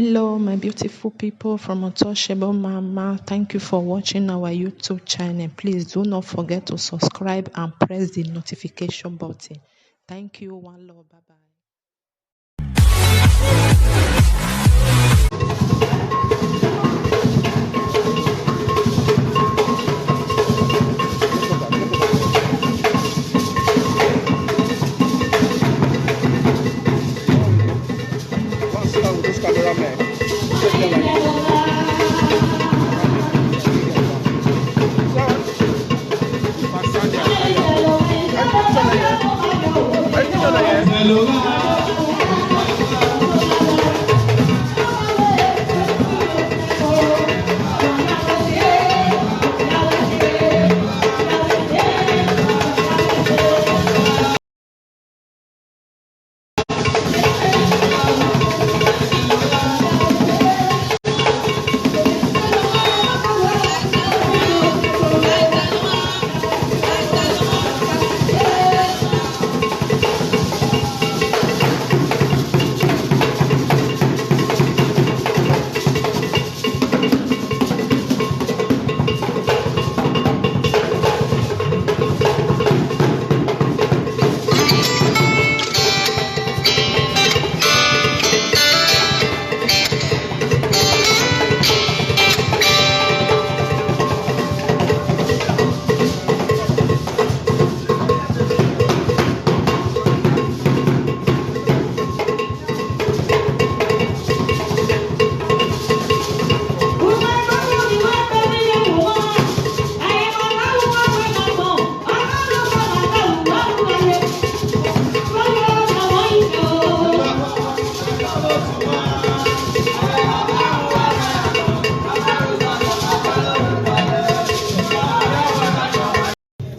Hello, my beautiful people from Untouchable Mama. Thank you for watching our YouTube channel. Please do not forget to subscribe and press the notification button. Thank you. One love. Bye-bye.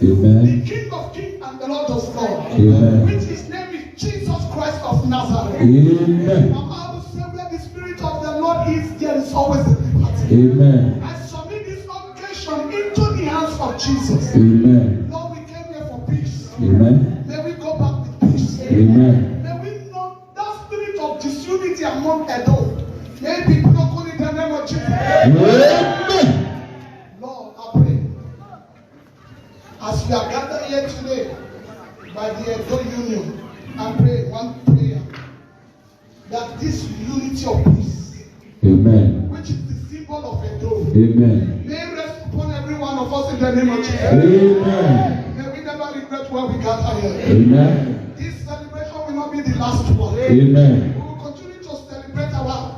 Amen. The King of Kings and the Lord of Lords. Amen. Which his name is Jesus Christ of Nazareth. Amen. Now I will say where the Spirit of the Lord is, there is always a liberty. Amen. I submit this congregation into the hands of Jesus. Amen. Lord, we came here for peace. Amen. May we go back with peace. Amen. May we know that spirit of disunity among adults. May it be broken in the name of Jesus. Amen. Lord, I pray. As we are gathered here today by the Edo Union, I pray one prayer that this unity of peace, Amen. which is the symbol of Edo, Amen. may rest upon every one of us in the name of Jesus. Amen. May we never regret where we gather here. Amen. This celebration will not be the last one. Amen. We will continue to celebrate our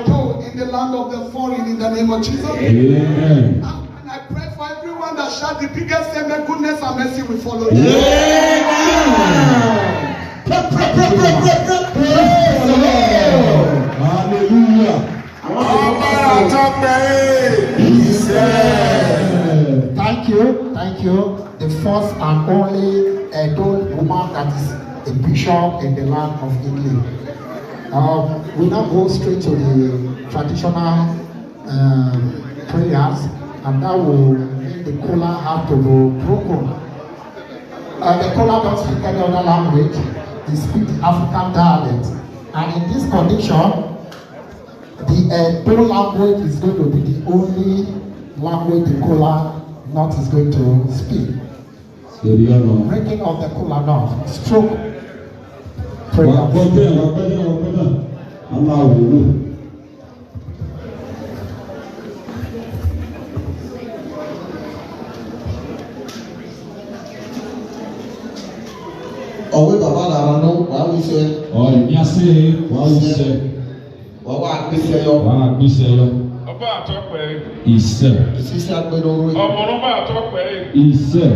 Edo in the land of the foreign in the name of Jesus. Amen. And I pray for everyone that shout the biggest amen, goodness and mercy will follow you. Hallelujah. Thank you. The first and only adult woman that is a bishop in the land of England. We now go straight to the traditional prayers, and that will make the kola have to be broken. The kola don't speak any other language; they speak African dialect, and in this condition, the Edo language is going to be the only language the kola knot is going to speak. Breaking of the kola knot, stroke prayer. Ọ̀wé bàbá làrá ló wàá wí sẹ́. Ìyáṣẹ́ wàá wí sẹ́. Wàá gbèsè yọ. Wàá gbèsè yọ. Ọba àtọ́pẹ́. Ìṣẹ́. Sísè agbẹ́dọ̀rọ̀ yìí. Ọmọ ọba àtọ́pẹ́. Ìṣẹ́.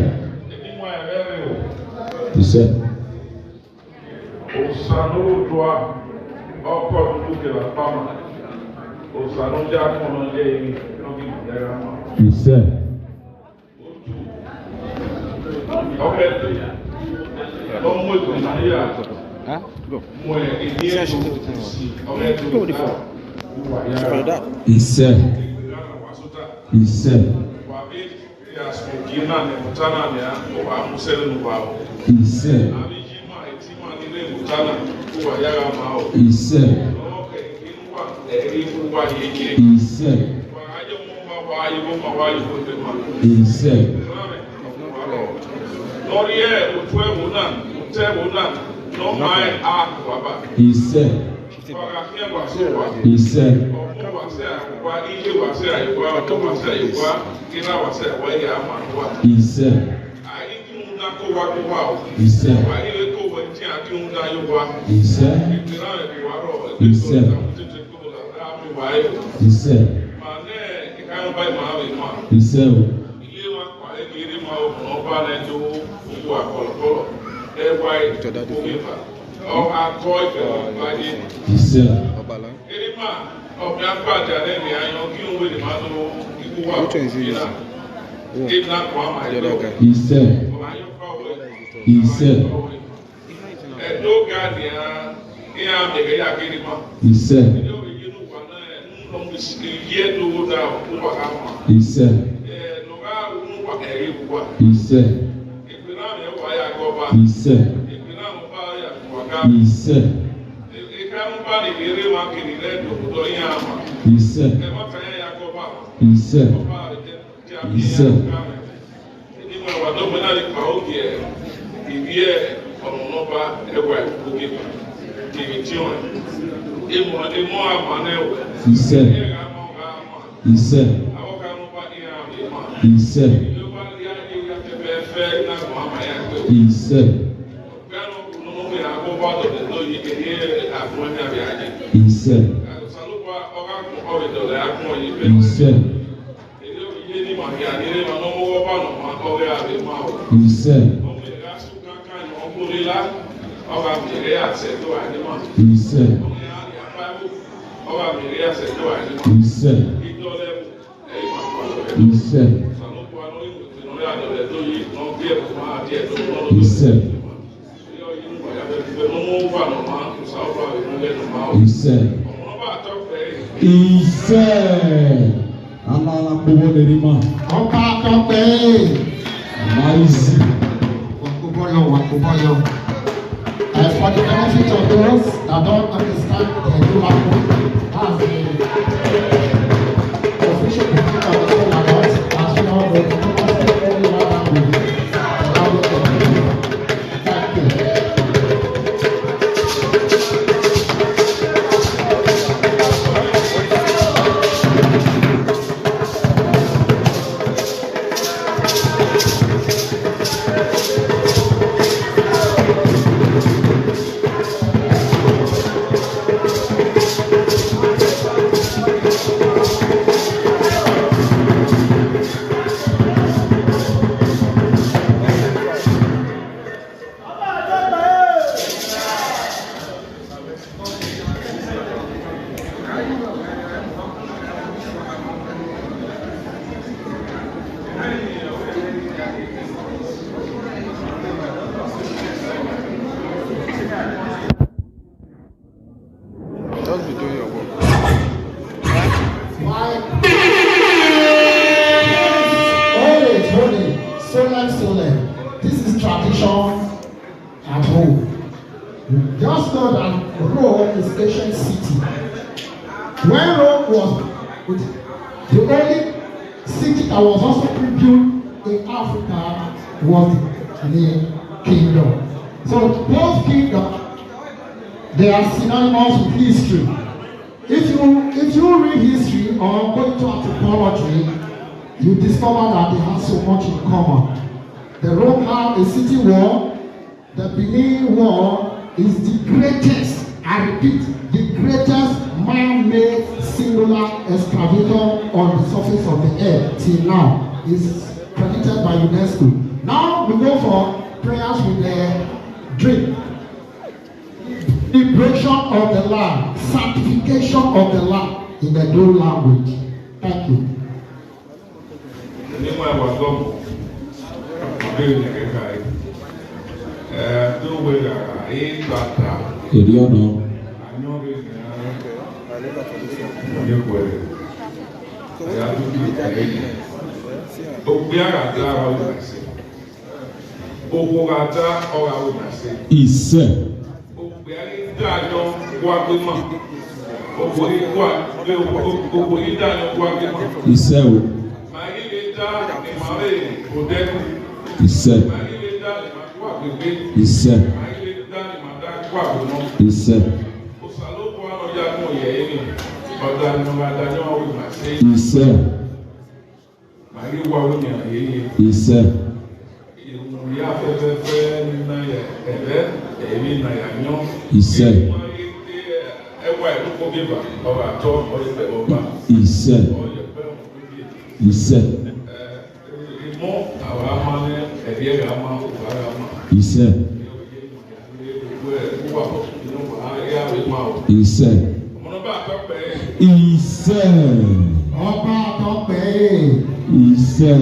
Ìmọ̀ ẹ̀rẹ́ o. Ìṣẹ́. Òsànúdùá ọkọ̀ dúdú kìlà pàmò. Òsànújà kọ̀ọ̀nà lé mi lọ́gì ìdẹ́ra mọ́. Ìṣẹ́. Ọbẹ̀ tó yà. Ọmọ ètò ìnáyà. Mo ẹ̀ ìdí ètò ìsì. Ọbẹ̀ tó yà. Ìṣẹ́. Ìṣẹ́. Ìṣẹ́. Ìṣẹ́. For the benefit of those that don't understand the new language, as the official beginning of the syllabus, as you know, the only one language. Thank you. This is tradition at home. Just know that Rome is ancient city. When Rome was the only city that was also rebuilt in Africa was the kingdom. So both kingdoms, they are synonymous with history. If you read history or go into anthropology, you discover that they have so much in common. The Rome had a city wall. The BENIN wall is the greatest, I repeat, the greatest man-made singular excavator on the surface of the earth till now. It's credited by UNESCO. Now we go for prayers with the drink. Liberation of the land, sanctification of the land in the new language. Thank you. Iṣẹ́ o. Iṣẹ́. Iṣẹ́. Iṣẹ́. Iṣẹ́. Iṣẹ́. Iṣẹ́. Iṣẹ́. Iṣẹ́. Iṣẹ́. Iṣẹ́. Iṣẹ́. Ọba àtọ́pẹ́. Iṣẹ́.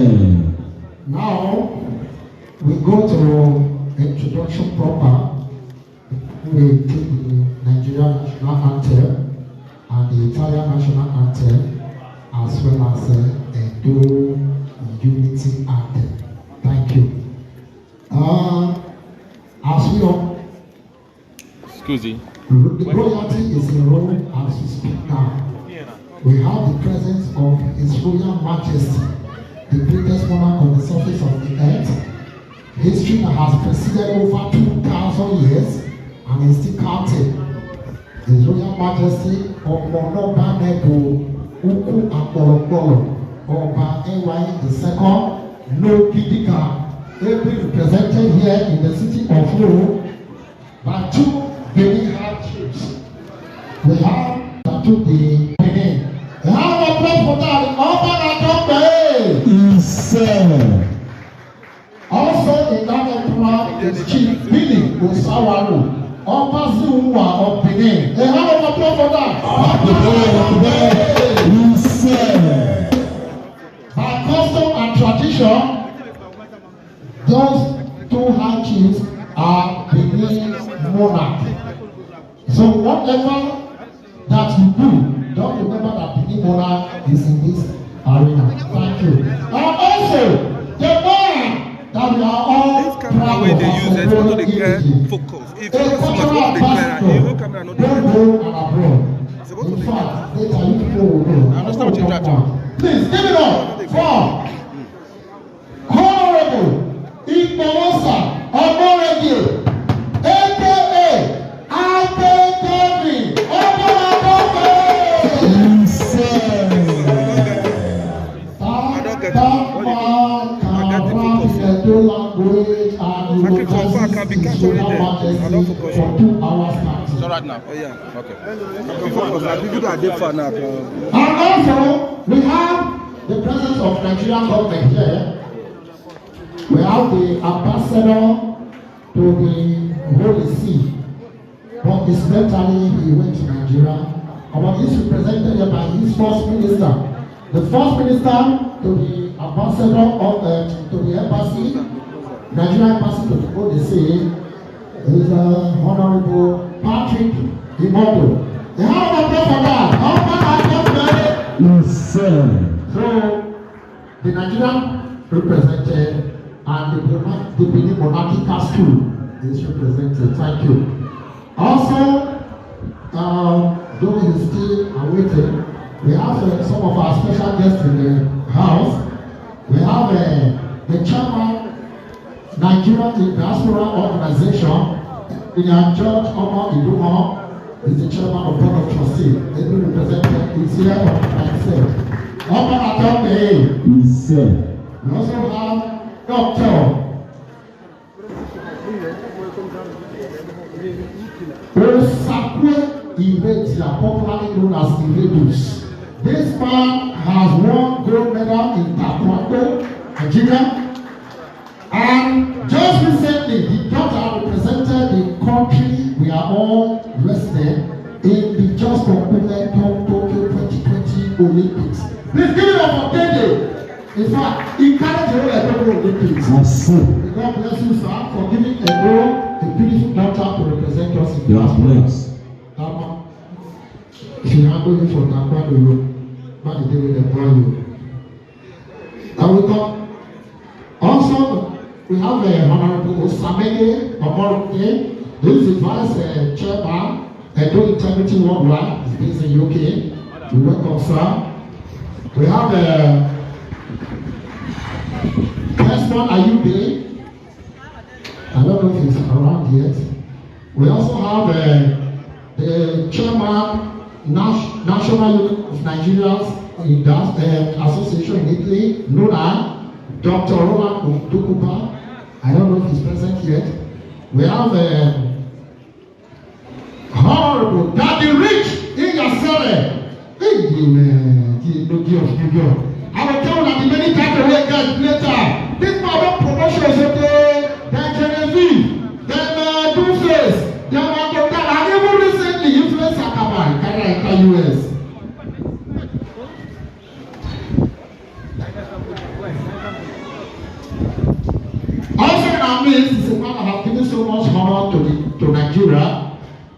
Now we go to introduction proper. We take the Nigerian national anthem and the Italian national anthem, as well as Edo unity anthem. Thank you. As we know, Excuse me. the royalty is in Rome as we speak now. We have the presence of His Royal Majesty, the greatest monarch on the surface of the earth. History has preceded over 2,000 years and is still counting. His Royal Majesty Ọmọlọ́ba Nebo Ukwu Akpọ̀rọ̀kpọ̀rọ̀ Ọba NY II N'Ogidika, ably represented here in the city of Rome by two Benin high chiefs. We have that took the Benin. We have a plan for that. Ọba Àtọ́pẹ́. Iṣẹ́. Also in that emperor is Chief Billy Osawaro, Ọba Ziunwa of Benin. A hand of applause for that. Iṣẹ́. By custom and tradition, those two high chiefs are Benin monarch. So whatever that you do, don't remember that Benin monarch is in this arena. Thank you. And also, the man that we are all This camera where they use it for the clear focus. If you don't see much of the camera, you camera not the don't go and abroad. In fact, later you people will know. I understand what you're trying to do. Please give it up for Honorable Igbowosa Omoregie, aka Adedomi Omoregie. For 2 hours. So right now. Oh yeah. Okay. Focus. Like people that are far now. And also, we have the presence of Nigerian government here. We have the ambassador to the Holy See. But incidentally, he went to Nigeria. But he's represented here by his first minister. The first minister to the ambassador of to the embassy, Nigerian embassy to the Holy See, is Honorable Patrick Imodo. The hand of applause for that. Iṣẹ́. So, the Nigerian represented and the Benin monarchical school is represented. Thank you. Also, though he's still awaiting, we have some of our special guests in the house. We have the chairman, Nigerian Diaspora Organization, George Omo Idumo, is the chairman of Board of Trustees. They will represent is here by himself. Omo Àtọ́pẹ́. Iṣẹ́. We also have Dr. Osakwe Iretia, popularly known as Iredus. This man has won gold medal in Taekwondo, Nigeria. And just recently, the daughter represented the country we are all resident in the just concluded Tokyo 2020 Olympics. Please give it up for Kende. In fact, he carried the whole Tokyo Olympics. I see. May God bless you, sir, for giving a beautiful daughter to represent us in You are class. blessed. She handled you from Taekwondo, but the day with the boy. And we got also. We have Honorable Osamege Omoroke, who is the vice chairman Edo Integrity Worldwide, is based in UK. We welcome sir. We have Desmond Ayube. I don't know if he's around yet. We also have the chairman, National Union of Nigerians in that association in Italy, NOSA, Dr. Roland Dokupa. I don't know if he's present yet. We have Honorable Daddy Rich in your cell. I will tell you that the many times away guys later. This man promotion is okay. Then Genevieve, then Two-Face, then Mandokan, and even recently influence Akabai, Canada, US. Also in our midst is a man that has given so much honor to Nigeria.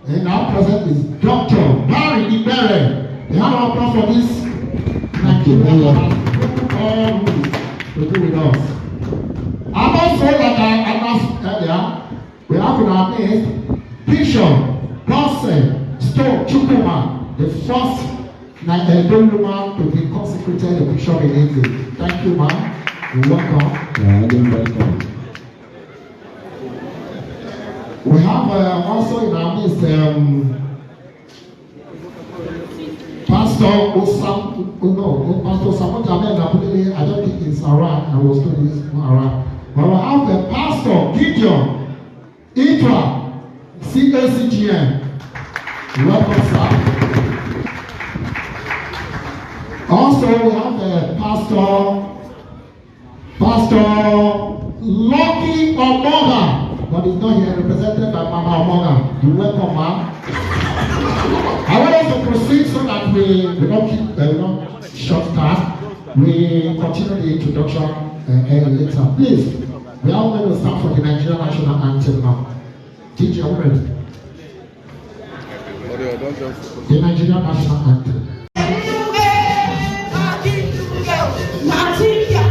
And our president is Dr. Barry Ibere. The hand of applause for this Nigerian man to do with us. And also, like I announced earlier, we have in our midst Bishop Gossen Stowe Chukwuma, the first Nigerian woman to be consecrated a bishop in Italy. Thank you, ma'am. You're welcome. You're welcome. We have also in our midst Pastor Pastor Samantha I don't think he's around. I was told he's not around. But we have the Pastor Gideon Itra CACGM. Welcome, sir. Also, we have the Pastor Lucky Omoga. But he's not here, represented by Mama Omoga. You're welcome, ma'am. I want us to proceed so that we don't keep short time. We continue the introduction later. Please, we are going to start for the Nigerian national anthem now. DJ, are we ready? The Nigerian national anthem. Maria,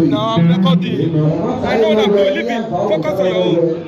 Now I'm recording. I know that, but leave it. Focus on your own.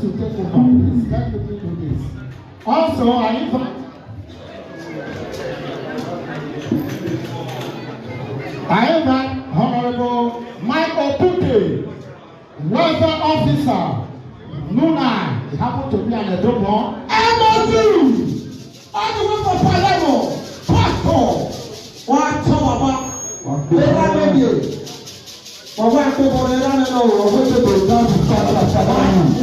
to take over. Please let me do this. Also, I invite Honorable Mike Opute, Welfare Officer, Nuna. He happened to be an Edomo. MOD! All the way for Palermo. Pastor! What talk about? They ran maybe. But when people they ran no, or what they do down to Pastor.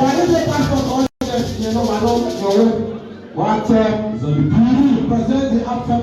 Why did they pass on all this? You know, I don't know. What? Present the after